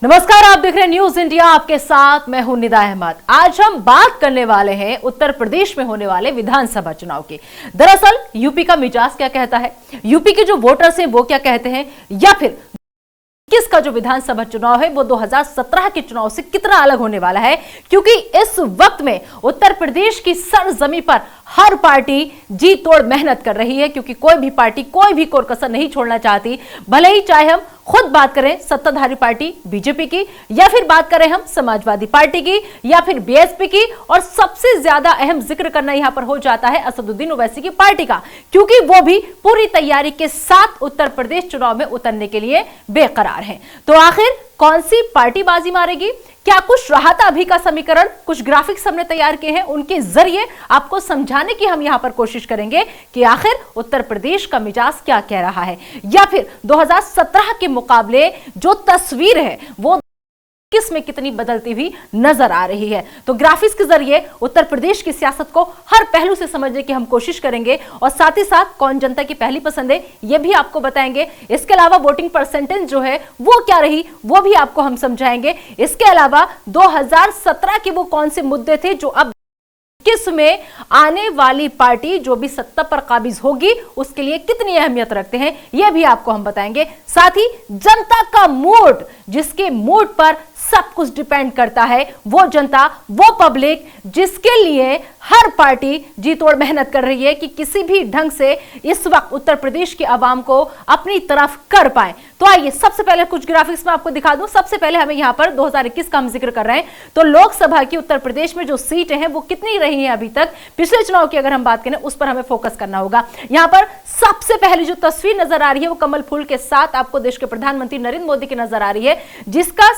नमस्कार, आप देख रहे हैं न्यूज इंडिया। आपके साथ मैं हूं निदा अहमद। आज हम बात करने वाले हैं उत्तर प्रदेश में होने वाले विधानसभा चुनाव की। दरअसल यूपी का मिजाज क्या कहता है, यूपी के जो वोटर्स हैं वो क्या कहते हैं, या फिर किसका जो विधानसभा चुनाव है वो 2017 के चुनाव से कितना अलग होने वाला है। क्योंकि इस वक्त में उत्तर प्रदेश की सरजमी पर हर पार्टी जी तोड़ मेहनत कर रही है, क्योंकि कोई भी पार्टी कोई भी कोर कसर नहीं छोड़ना चाहती। भले ही चाहे हम खुद बात करें सत्ताधारी पार्टी बीजेपी की, या फिर बात करें हम समाजवादी पार्टी की, या फिर बीएसपी की, और सबसे ज्यादा अहम जिक्र करना यहां पर हो जाता है असदुद्दीन ओवैसी की पार्टी का, क्योंकि वो भी पूरी तैयारी के साथ उत्तर प्रदेश चुनाव में उतरने के लिए बेकरार हैं। तो आखिर कौन सी पार्टी बाजी मारेगी, क्या कुछ रहा था अभी का समीकरण, कुछ ग्राफिक्स हमने तैयार किए हैं, उनके जरिए आपको समझाने की हम यहां पर कोशिश करेंगे कि आखिर उत्तर प्रदेश का मिजाज क्या कह रहा है, या फिर 2017 के मुकाबले जो तस्वीर है वो किस में कितनी बदलती हुई नजर आ रही है। तो ग्राफिक्स के जरिए उत्तर प्रदेश की सियासत को हर पहलू से समझने की हम कोशिश करेंगे, और साथ ही साथ कौन जनता की पहली पसंद है ये भी आपको बताएंगे। इसके अलावा वोटिंग परसेंटेज जो है वो क्या रही वो भी आपको हम समझाएंगे। इसके अलावा 2017 के वो कौन से मुद्दे थे जो अब किस में आने वाली पार्टी जो भी सत्ता पर काबिज होगी उसके लिए कितनी अहमियत रखते हैं यह भी आपको हम बताएंगे। साथ ही जनता का मूड, जिसके मूड पर सब कुछ डिपेंड करता है, वो जनता, वो पब्लिक जिसके लिए हर पार्टी जी तोड़ मेहनत कर रही है कि किसी भी ढंग से इस वक्त उत्तर प्रदेश की आवाम को अपनी तरफ कर पाए। तो आइए सबसे पहले कुछ ग्राफिक्स में आपको दिखा दूं। सबसे पहले हमें यहां पर 2021 का हम जिक्र कर रहे हैं, तो लोकसभा की उत्तर प्रदेश में जो सीटें हैं वो कितनी रही हैं अभी तक, पिछले चुनाव की अगर हम बात करें उस पर हमें फोकस करना होगा। यहां पर सबसे पहले जो तस्वीर नजर आ रही है वो कमल फूल के साथ आपको देश के प्रधानमंत्री नरेंद्र मोदी की नजर आ रही है, जिसका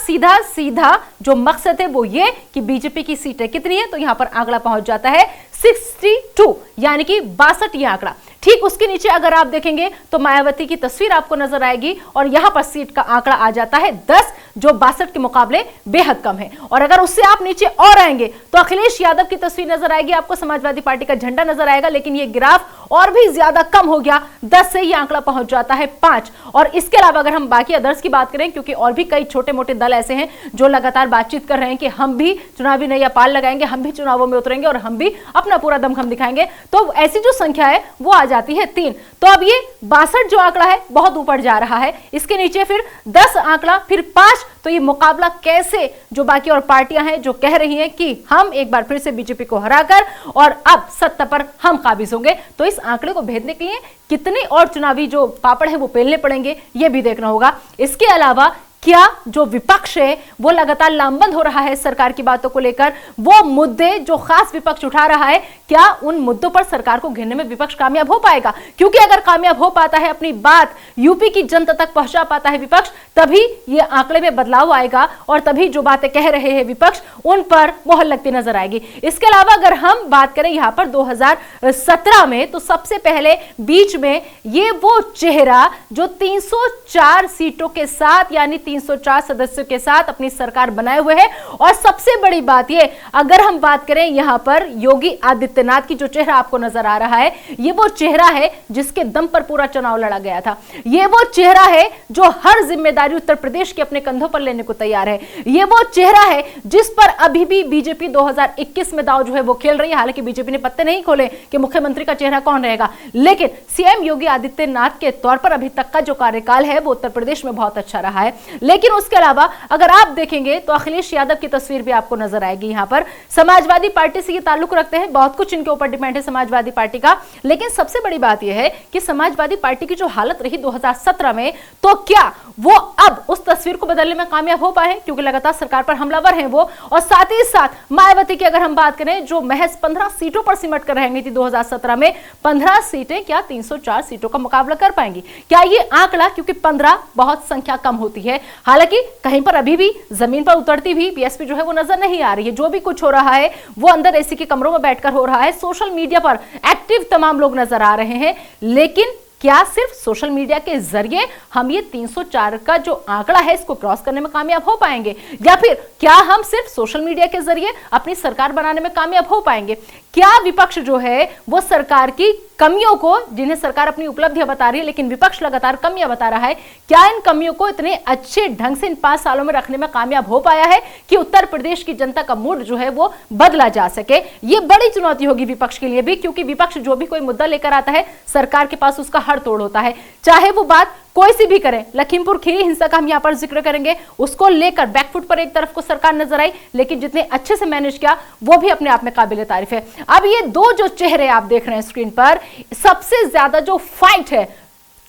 सीधा जो मकसद है वो ये कि बीजेपी की सीटें कितनी है। तो यहां पर आंकड़ा पहुंच जाता है 62, यानी कि 62 ये आंकड़ा। ठीक उसके नीचे अगर आप देखेंगे तो मायावती की तस्वीर आपको नजर आएगी, और यहां पर सीट का आंकड़ा आ जाता है 10, जो 62 के मुकाबले बेहद कम है। और अगर उससे आप नीचे और आएंगे तो अखिलेश यादव की तस्वीर नजर आएगी, आपको समाजवादी पार्टी का झंडा नजर आएगा, लेकिन ये ग्राफ और भी ज्यादा कम हो गया, 10 से ये आंकड़ा पहुंच जाता है 5। और इसके अलावा अगर हम बाकी अदर्स की बात करें, क्योंकि और भी कई छोटे मोटे दल ऐसे हैं जो लगातार बातचीत कर रहे हैं कि हम भी चुनावी नैया पाल लगाएंगे, हम भी चुनावों में उतरेंगे और हम भी अपना पूरा दमखम दिखाएंगे, तो ऐसी जो संख्या है वो आ जाती है 3। तो अब ये 62 जो आंकड़ा है बहुत ऊपर जा रहा है, इसके नीचे फिर 10 आंकड़ा, फिर 5। तो ये मुकाबला कैसे जो बाकी और पार्टियां हैं जो कह रही हैं कि हम एक बार फिर से बीजेपी को हराकर और अब सत्ता पर हम काबिज होंगे, तो इस आंकड़े को भेदने के लिए कितने और चुनावी जो पापड़ है वो पेलने पड़ेंगे ये भी देखना होगा। इसके अलावा क्या जो विपक्ष है वो लगातार लामबंद हो रहा है सरकार की बातों को लेकर, वो मुद्दे जो खास विपक्ष उठा रहा है, क्या उन मुद्दों पर सरकार को घेरने में विपक्ष कामयाब हो पाएगा? क्योंकि अगर कामयाब हो पाता है, अपनी बात यूपी की जनता तक पहुंचा पाता है विपक्ष, तभी ये आंकड़े में बदलाव आएगा, और तभी जो बातें कह रहे हैं विपक्ष उन पर मोहर लगती नजर आएगी। इसके अलावा अगर हम बात करें यहां पर 2017 में, तो सबसे पहले बीच में ये वो चेहरा जो 304 सीटों के साथ, यानी 304 सदस्यों के साथ अपनी सरकार बनाए हुए हैं। और सबसे बड़ी बात ये, अगर हम बात करें यहां पर योगी आदित्यनाथ की जो चेहरा आपको नजर आ रहा है, ये वो चेहरा है जिसके दम पर पूरा चुनाव लड़ा गया था। ये वो चेहरा है जो हर जिम्मेदारी उत्तर प्रदेश के अपने कंधों पर लेने को तैयार है। ये वो चेहरा है जिस पर अभी भी बीजेपी 2021 में दांव जो है वो खेल रही है। हालांकि बीजेपी ने पत्ते नहीं खोले कि मुख्यमंत्री का चेहरा कौन रहेगा, लेकिन सीएम योगी आदित्यनाथ के तौर पर अभी तक का जो कार्यकाल है वो उत्तर प्रदेश में बहुत अच्छा रहा है। लेकिन उसके अलावा अगर आप देखेंगे तो अखिलेश यादव की तस्वीर भी आपको नजर आएगी। यहां पर समाजवादी पार्टी से ये ताल्लुक रखते हैं, बहुत कुछ इनके ऊपर डिपेंड है समाजवादी पार्टी का। लेकिन सबसे बड़ी बात यह है कि समाजवादी पार्टी की जो हालत रही 2017 में, तो क्या वो अब उस तस्वीर को बदलने में कामयाब हो पाए? क्योंकि लगातार सरकार पर हमलावर हैं वो, और साथ ही साथ मायावती की अगर हम बात करें जो महज 15 सीटों पर सिमट कर रहेंगी थी 2017 में, 15 सीटें क्या 304 सीटों का मुकाबला कर पाएंगी? क्या ये आंकड़ा, क्योंकि 15 बहुत संख्या कम होती है, हालांकि कहीं पर अभी भी जमीन पर उतरती हुई बीएसपी जो है वो नजर नहीं आ रही है। जो भी कुछ हो रहा है वो अंदर एसी के कमरों में बैठकर हो रहा है, सोशल मीडिया पर एक्टिव तमाम लोग नजर आ रहे हैं। लेकिन क्या सिर्फ सोशल मीडिया के जरिए हम ये 304 का जो आंकड़ा है इसको क्रॉस करने में कामयाब हो पाएंगे, या फिर क्या हम सिर्फ सोशल मीडिया के जरिए अपनी सरकार बनाने में कामयाब हो पाएंगे? क्या विपक्ष जो है वो सरकार की कमियों को, जिन्हें सरकार अपनी उपलब्धियां बता रही है लेकिन विपक्ष लगातार कमियां बता रहा है, क्या इन कमियों को इतने अच्छे ढंग से इन 5 सालों में रखने में कामयाब हो पाया है कि उत्तर प्रदेश की जनता का मूड जो है वो बदला जा सके? ये बड़ी चुनौती होगी विपक्ष के लिए भी, क्योंकि विपक्ष जो भी कोई मुद्दा लेकर आता है सरकार के पास उसका हर तोड़ होता है, चाहे वो बात कोई सी भी करें। लखीमपुर खीरी हिंसा का हम यहां पर जिक्र करेंगे, उसको लेकर बैकफुट पर एक तरफ को सरकार नजर आई, लेकिन जितने अच्छे से मैनेज किया वो भी अपने आप में काबिल तारीफ है। अब ये दो जो चेहरे आप देख रहे हैं स्क्रीन पर, सबसे ज्यादा जो फाइट है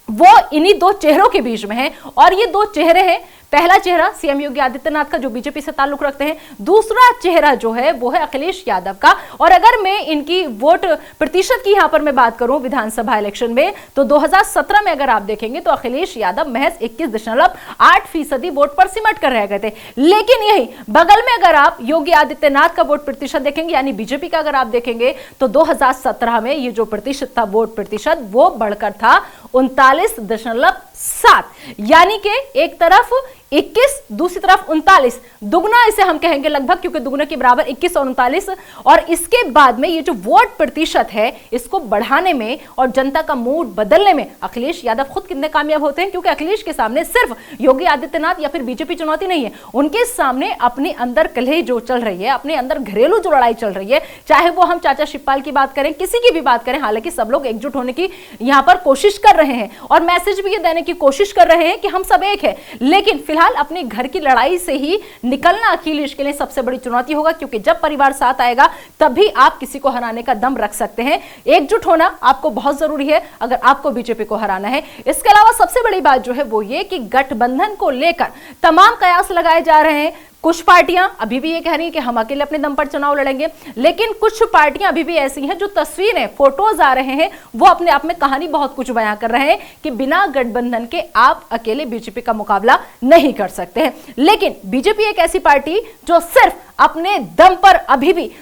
वो इन्हीं दो चेहरों के बीच में है। और ये दो चेहरे हैं, पहला चेहरा सीएम योगी आदित्यनाथ का जो बीजेपी से ताल्लुक रखते हैं, दूसरा चेहरा जो है वो है अखिलेश यादव का। और अगर मैं इनकी वोट प्रतिशत की यहां पर मैं बात करूं विधानसभा इलेक्शन में, तो 2017 में अगर आप देखेंगे तो अखिलेश यादव महज 21.8% वोट पर सिमट कर रह गए थे। लेकिन यही बगल में अगर आप योगी आदित्यनाथ का वोट प्रतिशत देखेंगे, यानी बीजेपी का अगर आप देखेंगे, तो 2017 में ये जो प्रतिशत था वोट प्रतिशत, वो बढ़कर था 39.7, यानी कि एक तरफ 21, दूसरी तरफ 39, दुगना इसे हम कहेंगे लगभग, क्योंकि दुगने के बराबर 21 और 39। और इसके बाद में ये जो वोट प्रतिशत है इसको बढ़ाने में और जनता का मूड बदलने में अखिलेश यादव खुद कितने कामयाब होते हैं, क्योंकि अखिलेश के सामने सिर्फ योगी आदित्यनाथ या फिर बीजेपी चुनौती नहीं है, उनके सामने अपने अंदर कलह जो चल रही है, अपने अंदर घरेलू जो लड़ाई चल रही है, चाहे वो हम चाचा शिवपाल की बात करें, किसी की भी बात करें, हालांकि सब लोग एकजुट होने की यहां पर कोशिश कर रहे हैं और मैसेज भी ये देने की कोशिश कर रहे हैं कि हम सब एक है। लेकिन फिलहाल अपने घर की लड़ाई से ही निकलना अखिलेश के लिए सबसे बड़ी चुनौती होगा, क्योंकि जब परिवार साथ आएगा तभी आप किसी को हराने का दम रख सकते हैं। एकजुट होना आपको बहुत जरूरी है अगर आपको बीजेपी को हराना है। इसके अलावा सबसे बड़ी बात जो है वो ये कि गठबंधन को लेकर तमाम कयास लगाए जा रहे हैं। कुछ पार्टियां अभी भी ये कह रही हैं कि हम अकेले अपने दम पर चुनाव लड़ेंगे, लेकिन कुछ पार्टियां अभी भी ऐसी हैं जो तस्वीरें, फोटोज आ रहे हैं, वो अपने आप में कहानी बहुत कुछ बयां कर रहे हैं कि बिना गठबंधन के आप अकेले बीजेपी का मुकाबला नहीं कर सकते हैं। लेकिन बीजेपी एक ऐसी पार्टी जो सिर्फ अपने दम पर अभी भी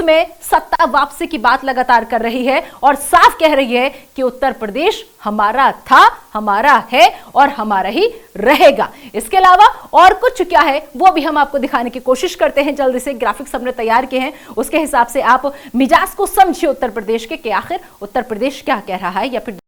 में सत्ता वापसी की बात लगातार कर रही है और साफ कह रही है कि उत्तर प्रदेश हमारा था, हमारा है और हमारा ही रहेगा। इसके अलावा और कुछ क्या है वो भी हम आपको दिखाने की कोशिश करते हैं। जल्दी से ग्राफिक्स हमने तैयार किए हैं, उसके हिसाब से आप मिजाज को समझिए उत्तर प्रदेश के कि आखिर उत्तर प्रदेश क्या कह रहा है, या फिर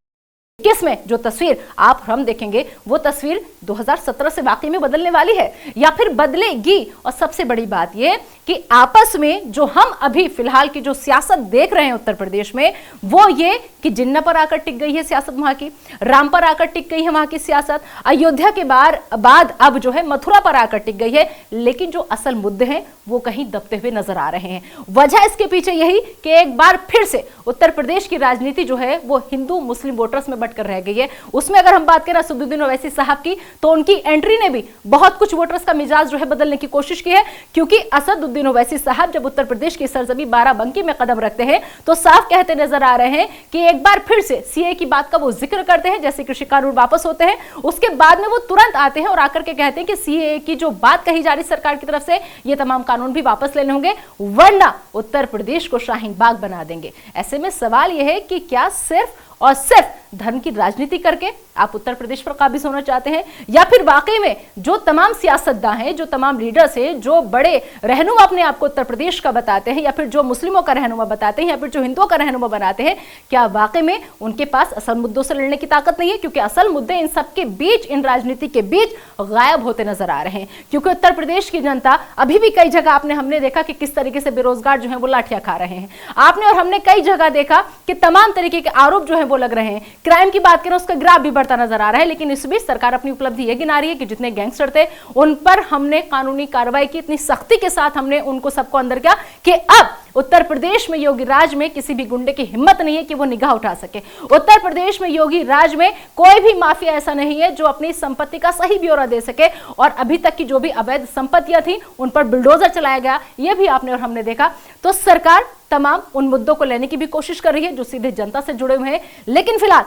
किसमें जो तस्वीर आप हम देखेंगे वो तस्वीर 2017 से वाकई में बदलने वाली है या फिर बदलेगी। और सबसे बड़ी बात ये कि आपस में जो हम अभी फिलहाल की जो सियासत देख रहे हैं उत्तर प्रदेश में, वो ये कि जिन्ना पर आकर टिक गई है सियासत वहां की, राम पर आकर टिक गई है वहां की सियासत, अयोध्या के बाद अब जो है मथुरा पर आकर टिक गई है, लेकिन जो असल मुद्दे हैं वो कहीं दबते हुए नजर आ रहे हैं। वजह इसके पीछे यही कि एक बार फिर से उत्तर प्रदेश की राजनीति जो है वो हिंदू मुस्लिम वोटर्स में बटकर रह गई है। उसमें अगर हम बात करें असदुद्दीन ओवैसी साहब की, तो उनकी एंट्री ने भी बहुत कुछ वोटर्स का मिजाज जो है बदलने की कोशिश की है, क्योंकि असदुद्दीन ओवैसी साहब जब उत्तर प्रदेश की सरजमी बाराबंकी में कदम रखते हैं तो साफ कहते नजर आ रहे हैं कि एक बार फिर से सीए की बात का वो जिक्र करते हैं, जैसे कृषि कानून वापस होते हैं उसके बाद में वो तुरंत आते हैं और आकर के कहते हैं कि सीए की जो बात कही जा रही सरकार की तरफ से, ये तमाम कानून भी वापस लेने होंगे वरना उत्तर प्रदेश को शाहीन बाग बना देंगे। ऐसे में सवाल यह है कि क्या सिर्फ और सिर्फ धर्म की राजनीति करके आप उत्तर प्रदेश पर काबिज होना चाहते हैं, या फिर वाकई में जो तमाम सियासतदान हैं, जो तमाम लीडर्स हैं, जो बड़े रहनुमा अपने आप को उत्तर प्रदेश का बताते हैं, या फिर जो मुस्लिमों का रहनुमा बताते हैं, या फिर जो हिंदुओं का रहनुमा बनाते हैं, क्या वाकई में उनके पास असल मुद्दों से लड़ने की ताकत नहीं है? क्योंकि असल मुद्दे इन सबके बीच, इन राजनीति के बीच गायब होते नजर आ रहे हैं। क्योंकि उत्तर प्रदेश की जनता अभी भी कई जगह हमने देखा कि किस तरीके से बेरोजगार जो है वो लाठियां खा रहे हैं। आपने और हमने कई जगह देखा कि तमाम तरीके के आरोप जो है वो लग रहे हैं। क्राइम की बात करें उसका ग्राफ भी बढ़ता नजर आ रहा है, लेकिन इस बीच सरकार अपनी उपलब्धि यह गिना रही है कि जितने गैंगस्टर थे उन पर हमने कानूनी कार्रवाई की, इतनी सख्ती के साथ हमने उनको सबको अंदर किया कि अब उत्तर प्रदेश में योगी राज में किसी भी गुंडे की हिम्मत नहीं है कि वो निगाह उठा सके। उत्तर प्रदेश में योगी राज में कोई भी माफिया ऐसा नहीं है जो अपनी संपत्ति का सही ब्यौरा दे सके। और अभी तक की जो भी अवैध संपत्तियां थी उन पर बुलडोजर चलाया गया, यह भी आपने और हमने देखा। तो सरकार तमाम उन मुद्दों को लेने की भी कोशिश कर रही है जो सीधे जनता से जुड़े हुए हैं, लेकिन फिलहाल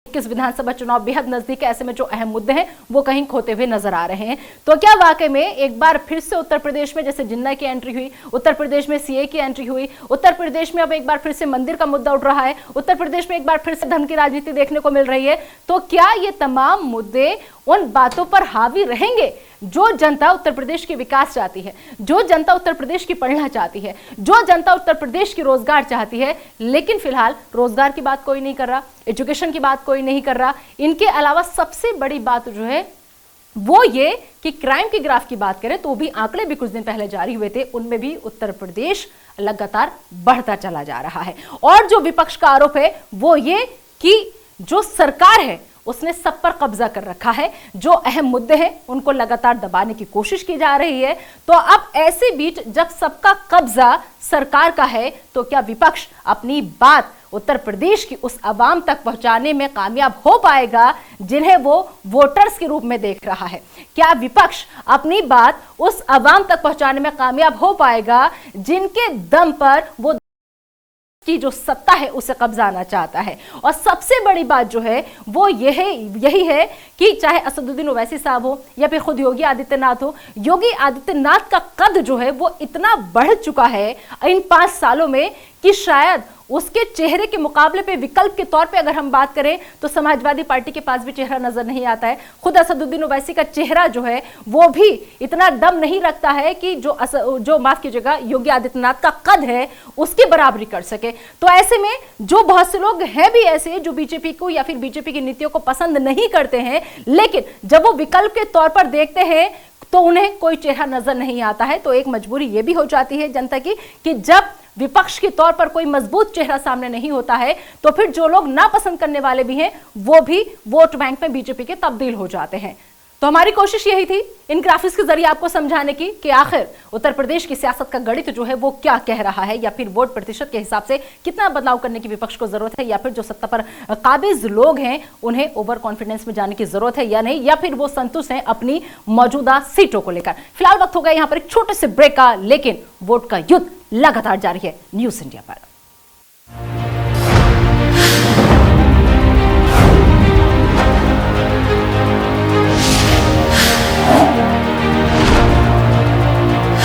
किस विधानसभा चुनाव बेहद नजदीक है, ऐसे में जो अहम मुद्दे हैं वो कहीं खोते हुए नजर आ रहे हैं। तो क्या वाकई में एक बार फिर से उत्तर प्रदेश में जैसे जिन्ना की एंट्री हुई, उत्तर प्रदेश में सीए की एंट्री हुई, उत्तर प्रदेश में अब एक बार फिर से मंदिर का मुद्दा उठ रहा है, उत्तर प्रदेश में एक बार फिर से धन की राजनीति देखने को मिल रही है, तो क्या ये तमाम मुद्दे उन बातों पर हावी रहेंगे जो जनता उत्तर प्रदेश की विकास चाहती है, जो जनता उत्तर प्रदेश की पढ़ना चाहती है, जो जनता उत्तर प्रदेश की रोजगार चाहती है, लेकिन फिलहाल रोजगार की बात कोई नहीं कर रहा, एजुकेशन की बात कोई नहीं कर रहा। इनके अलावा सबसे बड़ी बात जो है वो ये कि क्राइम के ग्राफ की बात करें तो भी आंकड़े भी कुछ दिन पहले जारी हुए थे, उनमें भी उत्तर प्रदेश लगातार बढ़ता चला जा रहा है। और जो विपक्ष का आरोप है वो ये कि जो सरकार है उसने सब पर कब्जा कर रखा है, जो अहम मुद्दे हैं उनको लगातार दबाने की कोशिश की जा रही है। तो अब ऐसे बीच जब सबका कब्जा सरकार का है तो क्या विपक्ष अपनी बात उत्तर प्रदेश की उस आवाम तक पहुंचाने में कामयाब हो पाएगा जिन्हें वो वोटर्स के रूप में देख रहा है? क्या विपक्ष अपनी बात उस आवाम तक पहुंचाने में कामयाब हो पाएगा जिनके दम पर वो की जो सत्ता है उसे कब्जाना चाहता है? और सबसे बड़ी बात जो है वो यही है कि चाहे असदुद्दीन ओवैसी साहब हो या फिर खुद योगी आदित्यनाथ हो, योगी आदित्यनाथ का कद जो है वो इतना बढ़ चुका है इन 5 सालों में कि शायद उसके चेहरे के मुकाबले पे विकल्प के तौर पे अगर हम बात करें तो समाजवादी पार्टी के पास भी चेहरा नजर नहीं आता है। खुद असदुद्दीन ओवैसी का चेहरा जो है वो भी इतना दम नहीं रखता है कि जो माफ कीजिएगा योगी आदित्यनाथ का कद है उसकी बराबरी कर सके। तो ऐसे में जो बहुत से लोग हैं भी ऐसे जो बीजेपी को या फिर बीजेपी की नीतियों को पसंद नहीं करते हैं, लेकिन जब वो विकल्प के तौर पर देखते हैं तो उन्हें कोई चेहरा नजर नहीं आता है। तो एक मजबूरी ये भी हो जाती है जनता की कि जब विपक्ष के तौर पर कोई मजबूत चेहरा सामने नहीं होता है तो फिर जो लोग नापसंद करने वाले भी हैं वो भी वोट बैंक में बीजेपी के तब्दील हो जाते हैं। तो हमारी कोशिश यही थी इन ग्राफिक्स के जरिए आपको समझाने की कि आखिर उत्तर प्रदेश की सियासत का गणित जो है वो क्या कह रहा है, या फिर वोट प्रतिशत के हिसाब से कितना बदलाव करने की विपक्ष को जरूरत है, या फिर जो सत्ता पर काबिज लोग हैं उन्हें ओवर कॉन्फिडेंस में जाने की जरूरत है या नहीं, या फिर वो संतुष्ट हैं अपनी मौजूदा सीटों को लेकर। फिलहाल वक्त हो गया यहाँ पर एक छोटे से ब्रेक का, लेकिन वोट का युद्ध लगातार जारी है न्यूज़ इंडिया पर।